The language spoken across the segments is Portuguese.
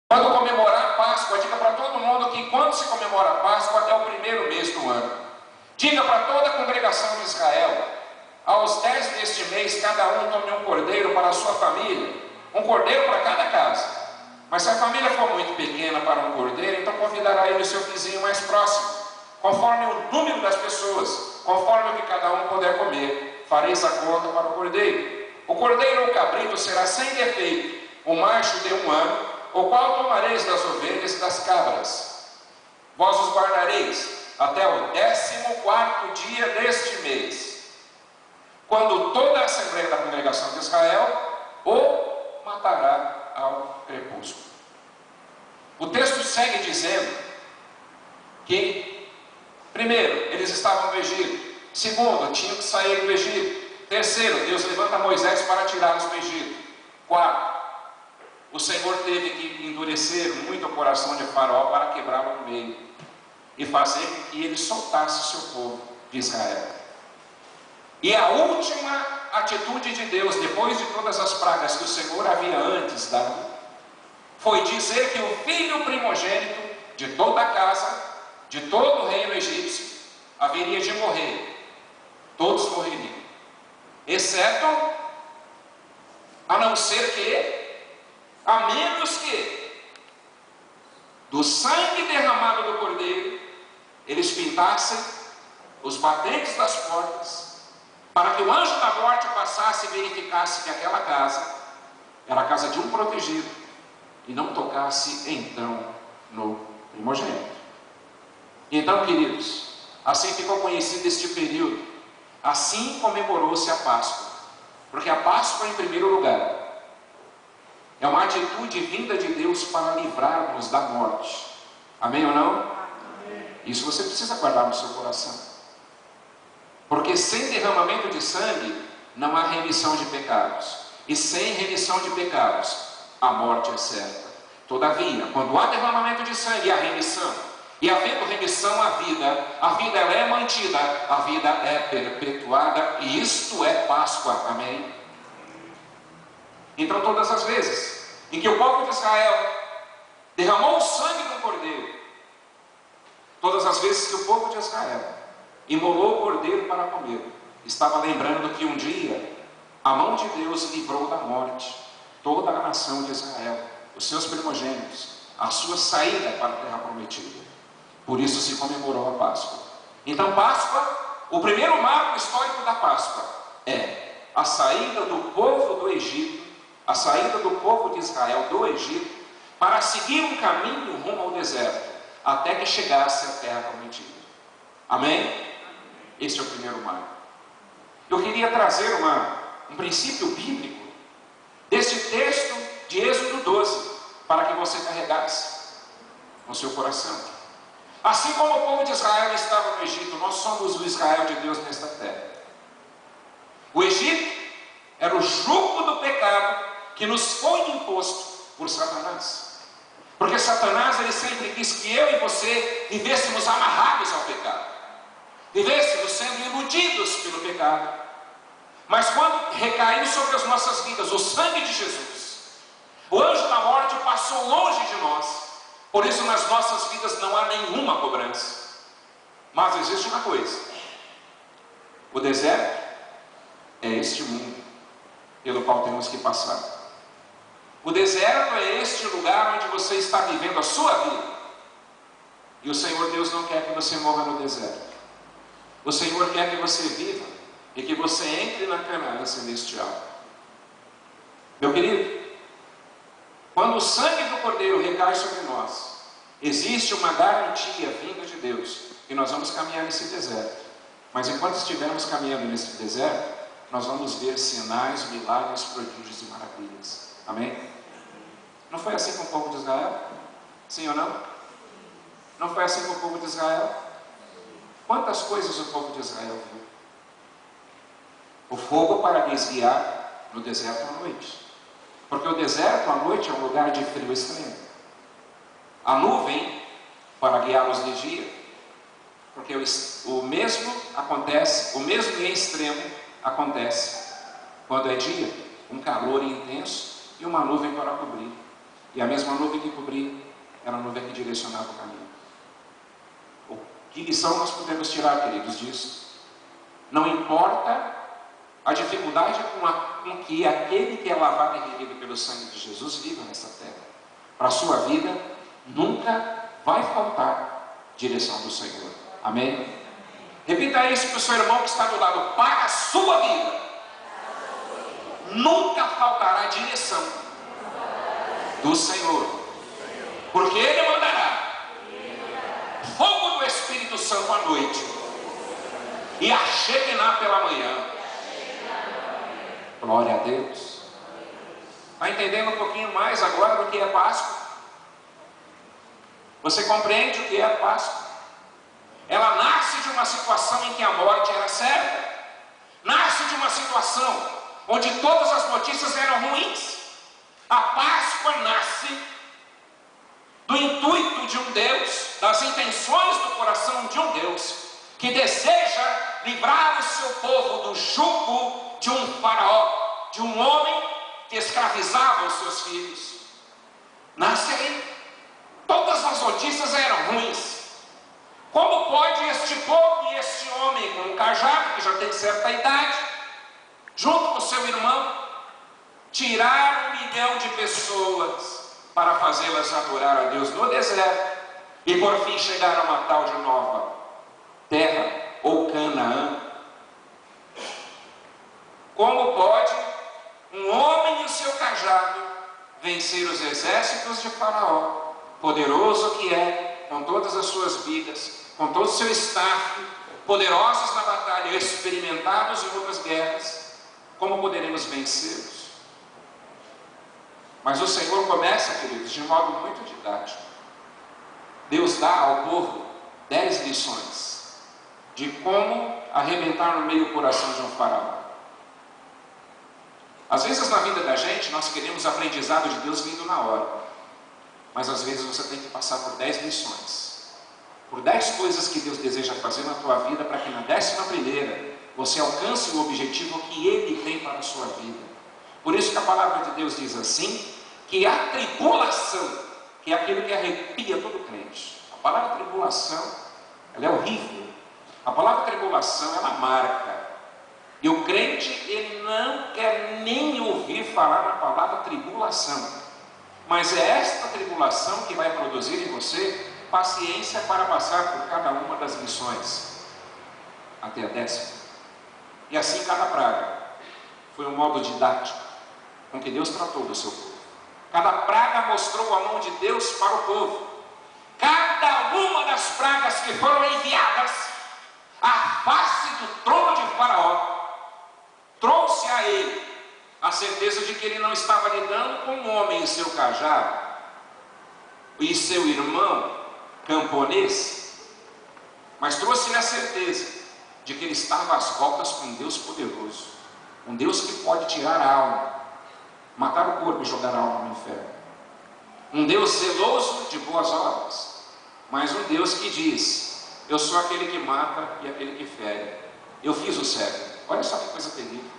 Quando comemorar a Páscoa, diga para todo mundo que quando se comemora a Páscoa é o primeiro mês do ano. Diga para toda a congregação de Israel, aos 10 deste mês, cada um tome um cordeiro para a sua família, um cordeiro para cada casa. Mas se a família for muito pequena para um cordeiro, então convidará ele o seu vizinho mais próximo, conforme o número das pessoas, conforme o que cada um puder comer, fareis a conta para o cordeiro. O cordeiro ou cabrito será sem defeito, o macho de 1 ano, o qual tomareis das ovelhas e das cabras. Vós os guardareis até o 14º dia deste mês, quando toda a Assembleia da Congregação de Israel o matará ao crepúsculo. O texto segue dizendo que, primeiro, eles estavam no Egito. Segundo, tinham que sair do Egito. Terceiro, Deus levanta Moisés para tirá-los do Egito. Quarto, o Senhor teve que endurecer muito o coração de Faraó para quebrá-lo no meio e fazer com que ele soltasse o seu povo de Israel. E a última atitude de Deus, depois de todas as pragas que o Senhor havia antes dado, foi dizer que o filho primogênito de toda a casa, de todo o reino egípcio, haveria de morrer. Todos morreriam, exceto, a não ser que, a menos que, do sangue derramado do cordeiro, eles pintassem os batentes das portas, para que o anjo da morte passasse e verificasse que aquela casa era a casa de um protegido, e não tocasse então no primogênito. Então, queridos, assim ficou conhecido este período, assim comemorou-se a Páscoa, porque a Páscoa, em primeiro lugar, é uma atitude vinda de Deus para livrar-nos da morte. Amém ou não? Amém. Isso você precisa guardar no seu coração. Porque sem derramamento de sangue, não há remissão de pecados. E sem remissão de pecados, a morte é certa. Todavia, quando há derramamento de sangue, há remissão. E havendo remissão, a vida ela é mantida, a vida é perpetuada. E isto é Páscoa. Amém? Então, todas as vezes em que o povo de Israel derramou o sangue do cordeiro, todas as vezes que o povo de Israel imolou o cordeiro para comer, estava lembrando que um dia a mão de Deus livrou da morte toda a nação de Israel, os seus primogênitos, a sua saída para a terra prometida. Por isso se comemorou a Páscoa. Então, Páscoa, o primeiro marco histórico da Páscoa é a saída do povo do Egito, a saída do povo de Israel do Egito, para seguir um caminho rumo ao deserto, até que chegasse à terra prometida. Amém? Esse é o primeiro marco. Eu queria trazer um princípio bíblico desse texto de Êxodo 12, para que você carregasse no seu coração. Assim como o povo de Israel estava no Egito, nós somos o Israel de Deus nesta terra. O Egito era o jugo do pecado que nos foi imposto por Satanás. Porque Satanás, ele sempre quis que eu e você vivêssemos amarrados ao pecado, vivêssemos sendo iludidos pelo pecado. Mas quando recaiu sobre as nossas vidas o sangue de Jesus, o anjo da morte passou longe de nós. Por isso nas nossas vidas não há nenhuma cobrança. Mas existe uma coisa: o deserto é este mundo pelo qual temos que passar. O deserto é este lugar onde você está vivendo a sua vida. E o Senhor Deus não quer que você morra no deserto. O Senhor quer que você viva e que você entre na Canaã celestial. Meu querido, quando o sangue do Cordeiro recai sobre nós, existe uma garantia vinda de Deus que nós vamos caminhar nesse deserto. Mas enquanto estivermos caminhando nesse deserto, nós vamos ver sinais, milagres, prodígios e maravilhas. Amém? Não foi assim com o povo de Israel? Sim ou não? Não foi assim com o povo de Israel? Quantas coisas o povo de Israel viu? O fogo para desviar no deserto à noite. Porque o deserto à noite é um lugar de frio extremo. A nuvem para guiá-los de dia. Porque o mesmo acontece, o mesmo em extremo acontece quando é dia, um calor intenso e uma nuvem para cobrir. E a mesma nuvem que cobria era a nuvem que direcionava o caminho. Que lição nós podemos tirar, queridos, disso? Não importa a dificuldade com que aquele que é lavado e remido pelo sangue de Jesus viva nessa terra. Para a sua vida, nunca vai faltar direção do Senhor. Amém? Repita isso para o seu irmão que está do lado. Para a sua vida, nunca faltará direção do Senhor. Porque Ele mandará fogo do Espírito Santo à noite e a Shekinah pela manhã. Glória a Deus. Está entendendo um pouquinho mais agora do que é Páscoa? Você compreende o que é Páscoa? Ela nasce de uma situação em que a morte era certa. Nasce de uma situação onde todas as notícias eram ruins. A Páscoa nasce do intuito de um Deus, das intenções do coração de um Deus, que deseja livrar o seu povo do jugo de um faraó, de um homem que escravizava os seus filhos. Nasce aí. Todas as notícias eram ruins. Como pode este povo e este homem com um cajado, que já tem certa idade, junto com seu irmão, tirar 1 milhão de pessoas para fazê-las adorar a Deus no deserto e por fim chegar a uma tal de nova terra ou Canaã? Como pode um homem e o seu cajado vencer os exércitos de Faraó, poderoso que é, com todas as suas vidas, com todo o seu staff, poderosos na batalha, experimentados em outras guerras? Como poderemos vencê-los? Mas o Senhor começa, queridos, de modo muito didático. Deus dá ao povo 10 lições de como arrebentar no meio do coração de um faraó. Às vezes na vida da gente, nós queremos aprendizado de Deus vindo na hora. Mas às vezes você tem que passar por 10 lições. Por 10 coisas que Deus deseja fazer na tua vida, para que na 11ª você alcance o objetivo que Ele tem para a sua vida. Por isso que a palavra de Deus diz assim, que a tribulação, que é aquilo que arrepia todo crente. A palavra tribulação, ela é horrível. A palavra tribulação, ela marca. E o crente, ele não quer nem ouvir falar na palavra tribulação. Mas é esta tribulação que vai produzir em você paciência para passar por cada uma das lições, até a 10ª. E assim cada praga. Foi um modo didático com que Deus tratou do seu povo. Cada praga mostrou a mão de Deus para o povo. Cada uma das pragas que foram enviadas à face do trono de Faraó trouxe a ele a certeza de que ele não estava lidando com um homem e seu cajado e seu irmão camponês, mas trouxe-lhe a certeza de que ele estava às voltas com um Deus poderoso, um Deus que pode tirar a alma, matar o corpo e jogar a alma no inferno, um Deus zeloso de boas obras, mas um Deus que diz: eu sou aquele que mata e aquele que fere, eu fiz o certo. Olha só que coisa terrível.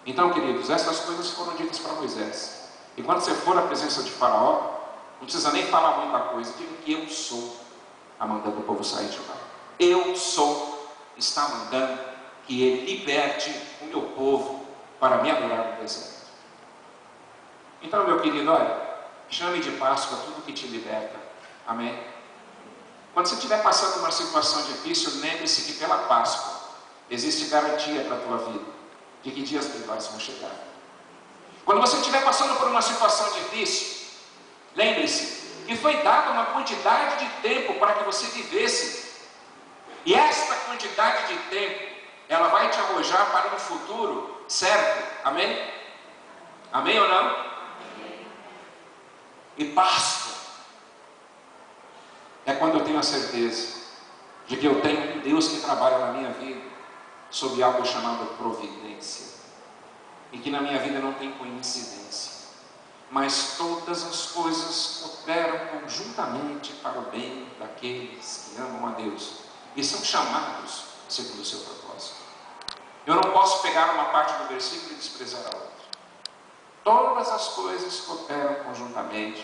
Então, queridos, essas coisas foram ditas para Moisés. E quando você for à presença de Faraó, não precisa nem falar muita coisa, diga que eu sou a mandando o povo sair de lá. Eu sou, está mandando que ele liberte o meu povo para me adorar no deserto. Então, meu querido, olha, chame de Páscoa tudo que te liberta. Amém? Quando você estiver passando uma situação difícil, lembre-se que pela Páscoa existe garantia para a tua vida de que dias melhores vão chegar. Quando você estiver passando por uma situação difícil, lembre-se que foi dada uma quantidade de tempo para que você vivesse. E esta quantidade de tempo, ela vai te arrojar para um futuro certo. Amém? Amém ou não? Amém. E Páscoa é quando eu tenho a certeza de que eu tenho um Deus que trabalha na minha vida sob algo chamado providência, e que na minha vida não tem coincidência, mas todas as coisas cooperam conjuntamente para o bem daqueles que amam a Deus e são chamados segundo o seu propósito. Eu não posso pegar uma parte do versículo e desprezar a outra. Todas as coisas cooperam conjuntamente